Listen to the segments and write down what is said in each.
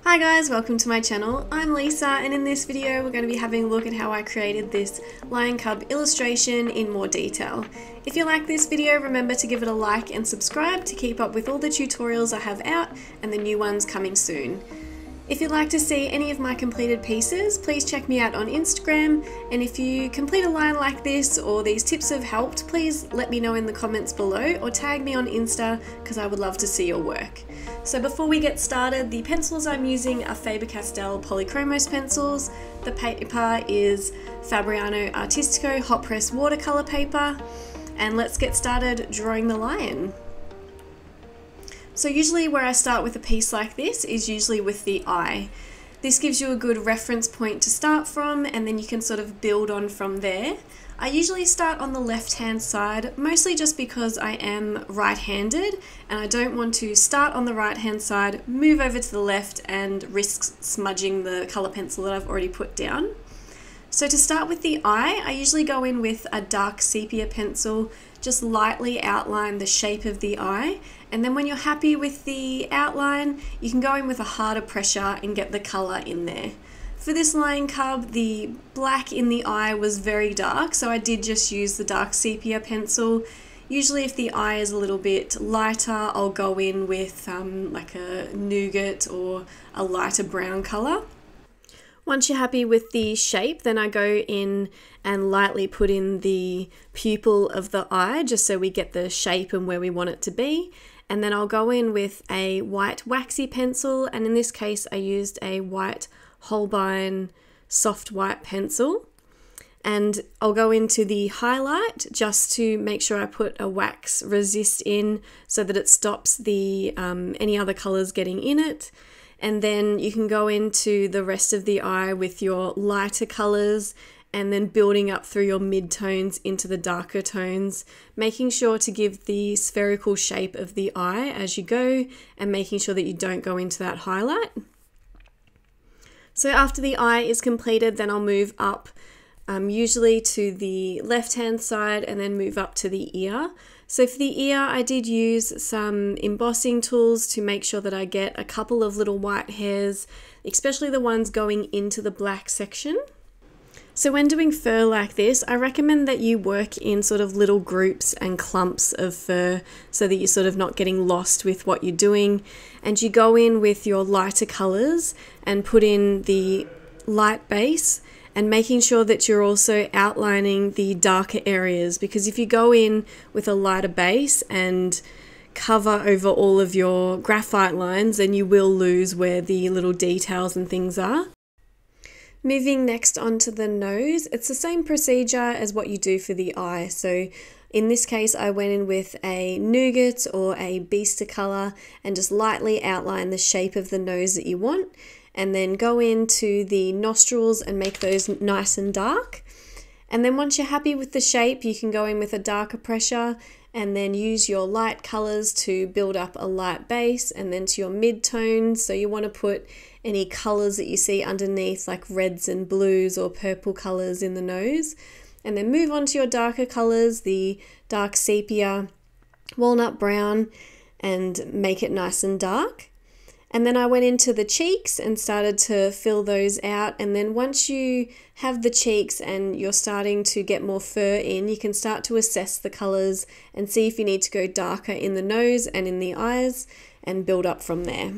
Hi guys, welcome to my channel. I'm Lisa, and in this video we're going to be having a look at how I created this lion cub illustration in more detail. If you like this video, remember to give it a like and subscribe to keep up with all the tutorials I have out and the new ones coming soon. If you'd like to see any of my completed pieces, please check me out on Instagram, and if you complete a line like this or these tips have helped, please let me know in the comments below or tag me on Insta because I would love to see your work. So before we get started, the pencils I'm using are Faber Castell Polychromos pencils. The paper is Fabriano Artistico hot press watercolour paper, and let's get started drawing the lion. So usually where I start with a piece like this is usually with the eye. This gives you a good reference point to start from, and then you can sort of build on from there. I usually start on the left hand side, mostly just because I am right-handed and I don't want to start on the right hand side, move over to the left and risk smudging the colour pencil that I've already put down. So to start with the eye, I usually go in with a dark sepia pencil, just lightly outline the shape of the eye, and then when you're happy with the outline, you can go in with a harder pressure and get the colour in there. For this lion cub, the black in the eye was very dark, so I did just use the dark sepia pencil. Usually if the eye is a little bit lighter, I'll go in with like a nougat or a lighter brown colour. Once you're happy with the shape, then I go in and lightly put in the pupil of the eye, just so we get the shape and where we want it to be. And then I'll go in with a white waxy pencil, and in this case I used a white Holbein soft white pencil. And I'll go into the highlight just to make sure I put a wax resist in so that it stops the any other colours getting in it. And then you can go into the rest of the eye with your lighter colours and then building up through your mid-tones into the darker tones, making sure to give the spherical shape of the eye as you go and making sure that you don't go into that highlight. So after the eye is completed, then I'll move up usually to the left-hand side and then move up to the ear. So for the ear, I did use some embossing tools to make sure that I get a couple of little white hairs, especially the ones going into the black section. So when doing fur like this, I recommend that you work in sort of little groups and clumps of fur so that you're sort of not getting lost with what you're doing. And you go in with your lighter colours and put in the light base and making sure that you're also outlining the darker areas, because if you go in with a lighter base and cover over all of your graphite lines, then you will lose where the little details and things are. Moving next onto the nose, it's the same procedure as what you do for the eye. So in this case, I went in with a Nougat or a Bistre colour and just lightly outline the shape of the nose that you want, and then go into the nostrils and make those nice and dark. And then once you're happy with the shape, you can go in with a darker pressure and then use your light colours to build up a light base, and then to your mid-tones. So you want to put any colours that you see underneath, like reds and blues or purple colours in the nose. And then move on to your darker colours, the dark sepia, walnut brown, and make it nice and dark. And then I went into the cheeks and started to fill those out. And then once you have the cheeks and you're starting to get more fur in, you can start to assess the colours and see if you need to go darker in the nose and in the eyes and build up from there.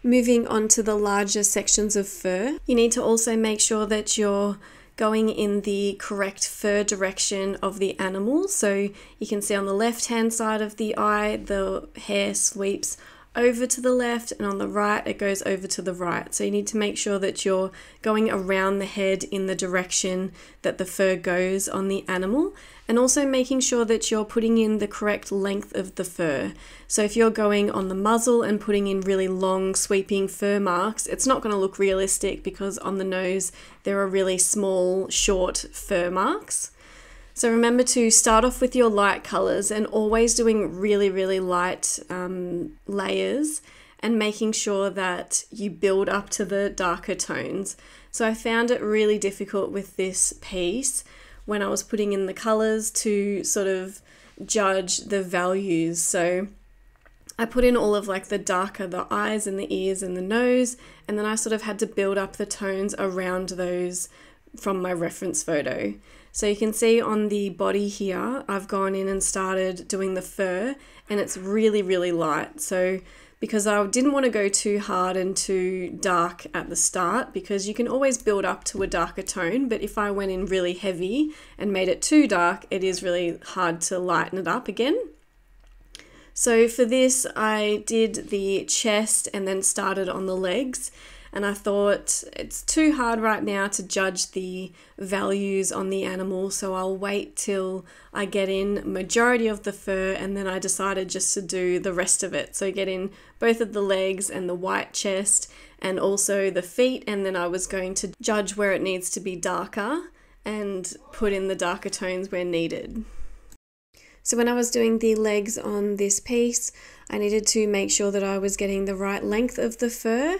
Moving on to the larger sections of fur, you need to also make sure that you're going in the correct fur direction of the animal. So you can see on the left hand side of the eye, the hair sweeps over to the left, and on the right it goes over to the right. So you need to make sure that you're going around the head in the direction that the fur goes on the animal, and also making sure that you're putting in the correct length of the fur. So if you're going on the muzzle and putting in really long sweeping fur marks, it's not going to look realistic because on the nose there are really small short fur marks. So remember to start off with your light colours and always doing really light layers and making sure that you build up to the darker tones. So I found it really difficult with this piece when I was putting in the colours to sort of judge the values. So I put in all of like the darker, the eyes and the ears and the nose, and then I sort of had to build up the tones around those from my reference photo. So you can see on the body here, I've gone in and started doing the fur, and it's really, really light. So because I didn't want to go too hard and too dark at the start, because you can always build up to a darker tone, but if I went in really heavy and made it too dark, it is really hard to lighten it up again. So for this, I did the chest and then started on the legs, and I thought it's too hard right now to judge the values on the animal, so I'll wait till I get in majority of the fur, and then I decided just to do the rest of it. So get in both of the legs and the white chest and also the feet, and then I was going to judge where it needs to be darker and put in the darker tones where needed. So when I was doing the legs on this piece, I needed to make sure that I was getting the right length of the fur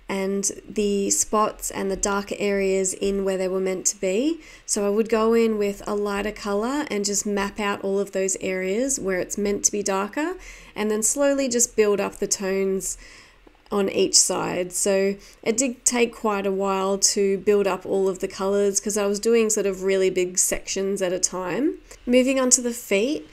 and the spots and the darker areas in where they were meant to be. So I would go in with a lighter colour and just map out all of those areas where it's meant to be darker, and then slowly just build up the tones on each side. So it did take quite a while to build up all of the colours because I was doing sort of really big sections at a time. Moving on to the feet,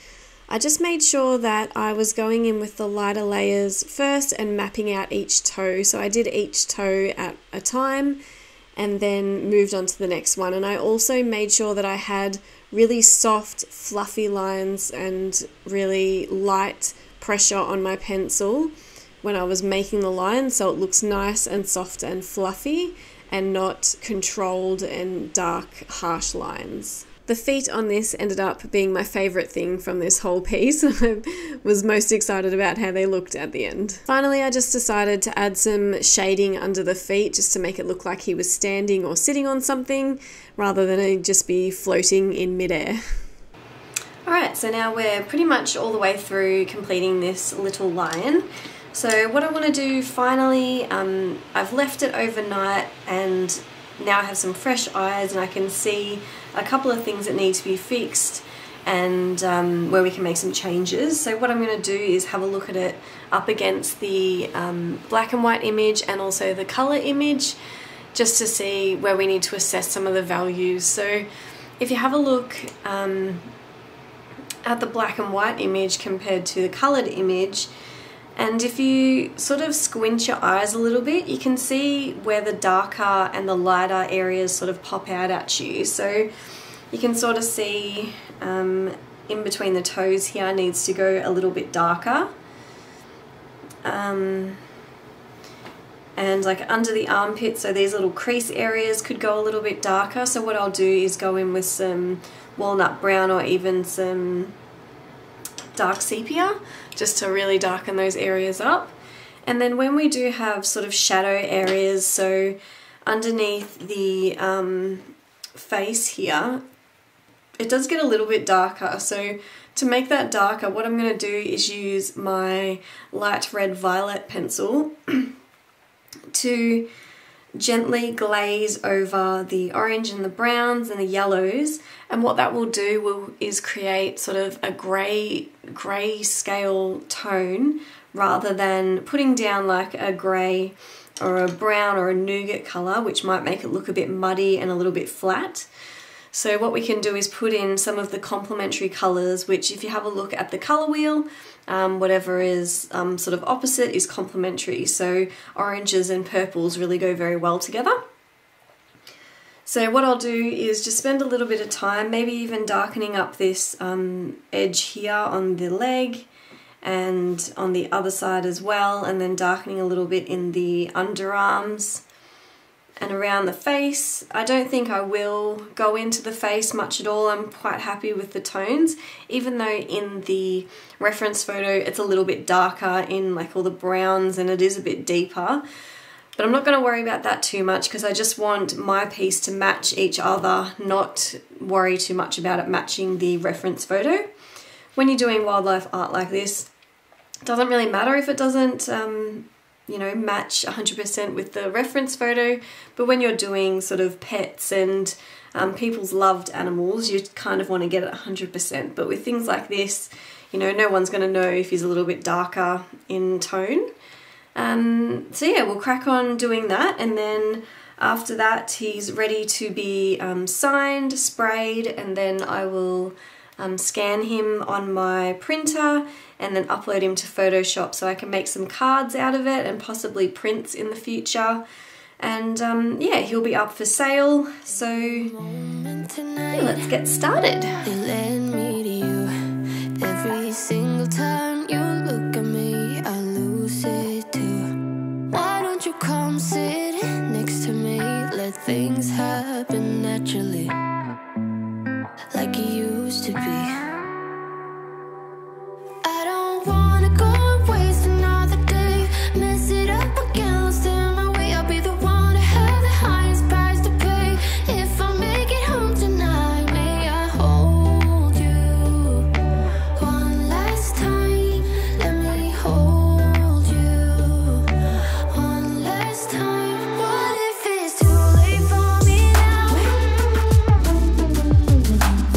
I just made sure that I was going in with the lighter layers first and mapping out each toe. So I did each toe at a time and then moved on to the next one. And I also made sure that I had really soft, fluffy lines and really light pressure on my pencil when I was making the lines, so it looks nice and soft and fluffy and not controlled and dark, harsh lines. The feet on this ended up being my favourite thing from this whole piece. I was most excited about how they looked at the end. Finally, I just decided to add some shading under the feet just to make it look like he was standing or sitting on something rather than it just be floating in midair. Alright, so now we're pretty much all the way through completing this little lion. So what I want to do finally, I've left it overnight and now I have some fresh eyes and I can see a couple of things that need to be fixed and where we can make some changes. So what I'm going to do is have a look at it up against the black and white image and also the colour image, just to see where we need to assess some of the values. So if you have a look at the black and white image compared to the coloured image, and if you sort of squint your eyes a little bit, you can see where the darker and the lighter areas sort of pop out at you. So you can sort of see in between the toes here needs to go a little bit darker. And like under the armpit, so these little crease areas could go a little bit darker. So what I'll do is go in with some walnut brown or even some dark sepia just to really darken those areas up. And then when we do have sort of shadow areas, so underneath the face here, it does get a little bit darker. So to make that darker, what I'm going to do is use my light red violet pencil to gently glaze over the orange and the browns and the yellows, and what that will do is create sort of a grey scale tone rather than putting down like a grey or a brown or a nougat colour, which might make it look a bit muddy and a little bit flat. So what we can do is put in some of the complementary colours, which if you have a look at the colour wheel, whatever is sort of opposite is complementary. So oranges and purples really go very well together. So what I'll do is just spend a little bit of time, maybe even darkening up this edge here on the leg and on the other side as well, and then darkening a little bit in the underarms and around the face. I don't think I will go into the face much at all. I'm quite happy with the tones, even though in the reference photo it's a little bit darker in like all the browns and it is a bit deeper. But I'm not going to worry about that too much because I just want my piece to match each other, not worry too much about it matching the reference photo. When you're doing wildlife art like this, it doesn't really matter if it doesn't you know, match 100% with the reference photo, but when you're doing sort of pets and people's loved animals, you kind of want to get it 100%. But with things like this, you know, no one's going to know if he's a little bit darker in tone. So yeah, we'll crack on doing that, and then after that he's ready to be signed, sprayed, and then I will scan him on my printer and then upload him to Photoshop so I can make some cards out of it and possibly prints in the future. And yeah, he'll be up for sale, so yeah, let's get started. They led me to you. Every single time you look at me, I lose it too. Why don't you come sit next to me? Let things happen naturally, like it used to be. I don't wanna go and waste another day. Mess it up again, lost in my way. I'll be the one to have the highest price to pay. If I make it home tonight, may I hold you one last time? Let me hold you one last time. What if it's too late for me now?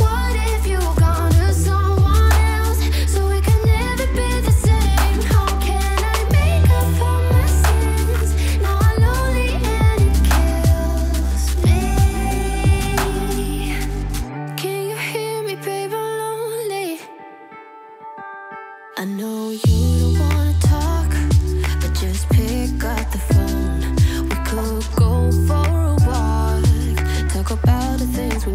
What if you gone to someone else, so we can never be the same? How can I make up for my sins? Now I'm lonely and it kills me. Can you hear me, babe? I'm lonely. I know you don't wanna talk, but just pick up the phone. We could go for a walk, talk about the things we